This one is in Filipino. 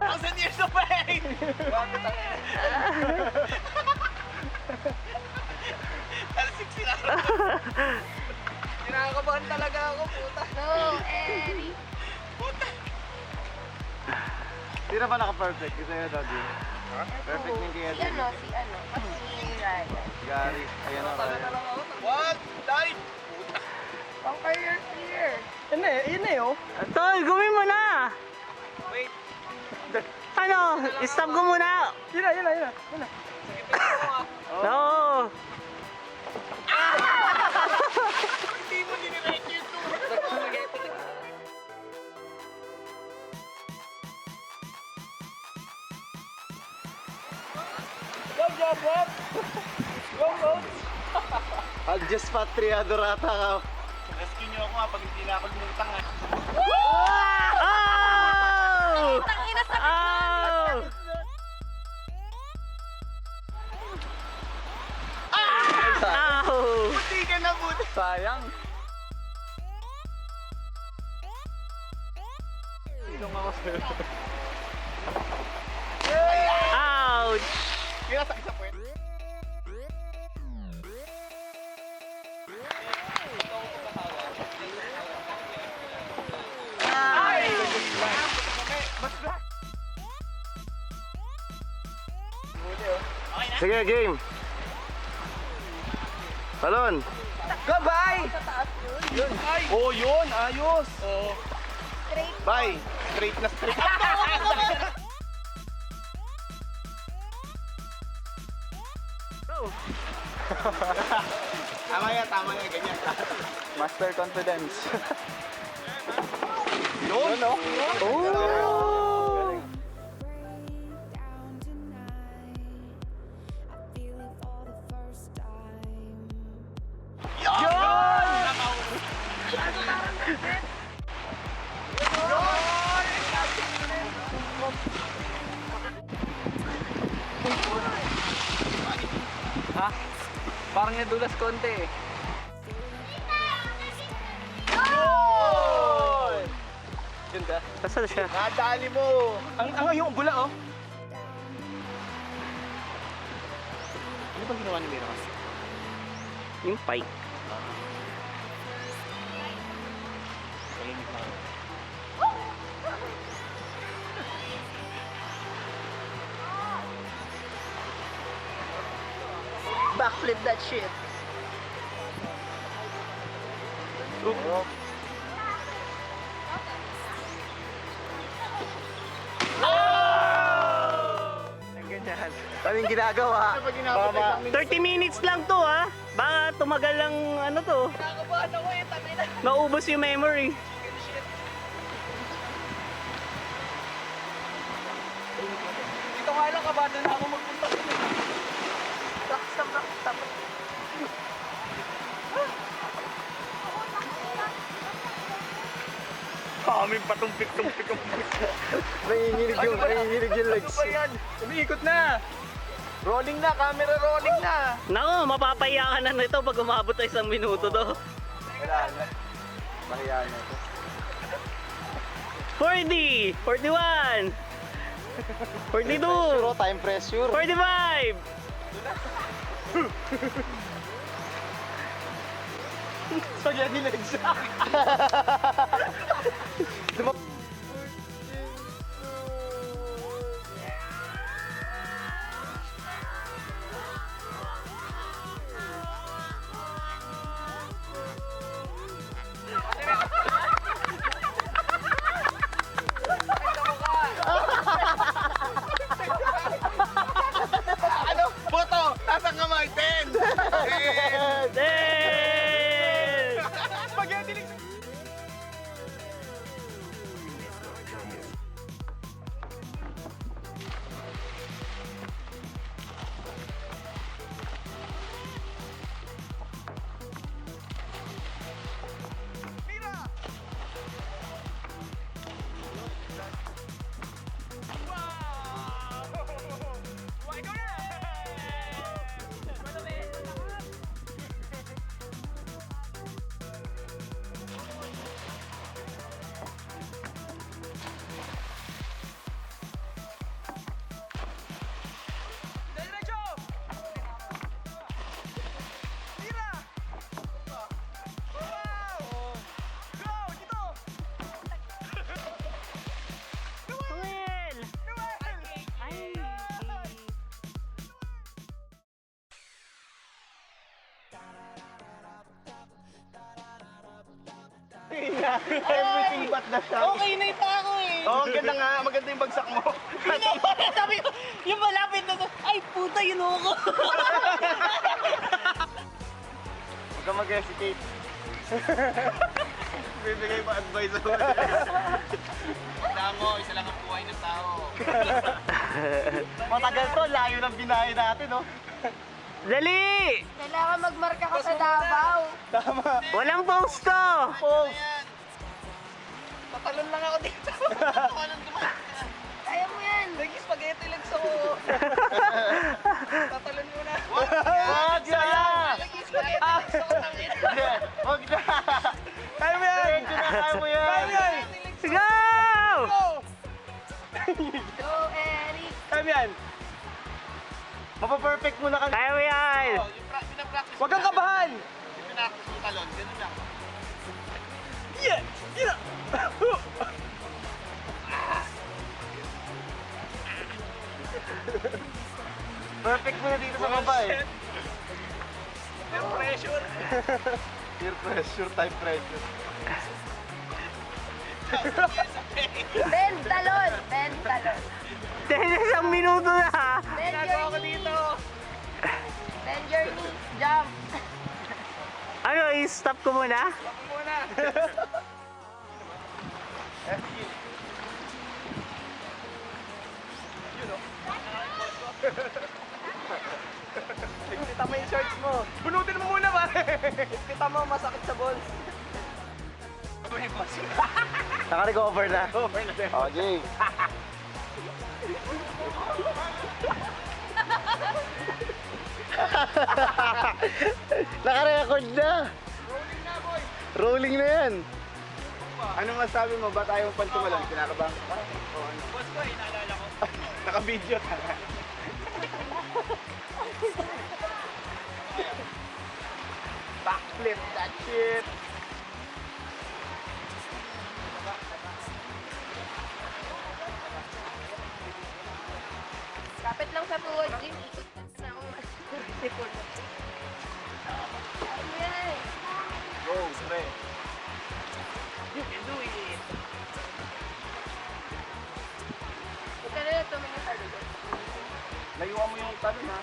1,000 years of pain! Talsik sila. Kinakabahan talaga ako, puta. No, Eri. Puta. Sino ba naka-perfect? Kasi yun, Dodi. Perfect hindi kaya Si ano? Si Ryan. Gary. Ayan na, Ryan. What? Dive! Conquer your fear. Yun na yun. Tol, gawin mo na! Wait. Ano? Stop ko muna! Yun na. Sige, pwede mo ah. Oo! Hindi mo dinirect yung tour. Go, job, Rob. Go, coach. I'll just patria dorata ka. Rescue nyo ako pag hindi na ako lumutang ah. Oh! Tangina sa Oh! Ow! Hindi ka na buti. Sayang. Ouch! Kaya sakit sa puwet. Ay! Sige, game. Talon. Goodbye. Oh, yun. Ayos. Oh. straight. Bye. Straight na straight. Tama yan, ganyan. Master confidence. Yun, no? Oh! Down tonight. I feel it for the first time. Ha? Parang nadulas konti eh. Ganda. Nasaan siya? Nadali mo. Ang yung bula oh. Ano bang ginawa ni Mira? Yung pike. Kalimit na ako. Backflip that shit. Anong ginagawa? Ano ba ginagawa? 30 minutes lang to ha. Baka tumagal lang ano to. Nakakabahan ako eh, tangina. Maubos yung memory. Dito nga lang kabata na ako magpunta. Stop. Kaming patumpik-tumpik ang Nanginginig yung legs. Ano ba yan? Umiikot na. Rolling na, camera rolling na. Nako, mapapahiya ka na nito pag umabot ay 1 minuto to. Wala na. Mahiya na ito. 40! 41! 42! Pressure, time pressure. 45! Spaghetti legs. Ano? Boto! Nasaan kamay? 10! 10! Then! Spaghetti legs! Everything but the shot. Okay na ito ako eh. Oo, ang ganda nga. Maganda yung bagsak mo. Sabi ko, yung malapit na to, ay puta yun ako. Huwag ka mag-hesitate. Bibigay pa advice ako. Tama mo, isa lang ang buhay ng tao. Matagal to, layo ng binahe natin, no? Dali! Kailangan magmarka ka sa Davao. Tama. Walang posto! Ayan. Tatalon lang ako dito. Tatalon dumaan. Kaya mo yan. Nag-spaghetti lang sa ko. Tatalon mo na. Wag na! Nag-spaghetti lang sa ko. Hindi, wag na! Kaya mo yan! Diretso na, kaya mo yan! Go! Go, Eric. Kaya mo yan! Mapaperfect mo na ka. Kaya mo yan! Yung pinapractice Huwag kang kabahan! Yung pinapractice mo talon, ganun lang. Perfect mo na dito sa baba eh. Air pressure. Peer pressure, time pressure. Bend talon. Bend talon. Dahil isang minuto na ha! Bend Ginagawa your ko knees. dito. Bend your knees. Jump. Ano, i-stop ko muna? Ako muna. Kita mo yung shorts mo. Bunutin mo muna ba? Kita mo, masakit sa balls. Naka-recover na. Okay. Naka-record na. Rolling na, boy. Rolling na yan. Ano masabi mo? Ba tayo pantumalan? Kinakabahan ka? Boss ko, inaalala ko. Naka-video ka. Backflip that shit. Kapit lang sa tuhod, Jim. Ikot na ako. Sipon. Kaya mo yan. Go, pre. You can do it. Huwag ka na tumingin sa likod. Layuan mo yung talon ha.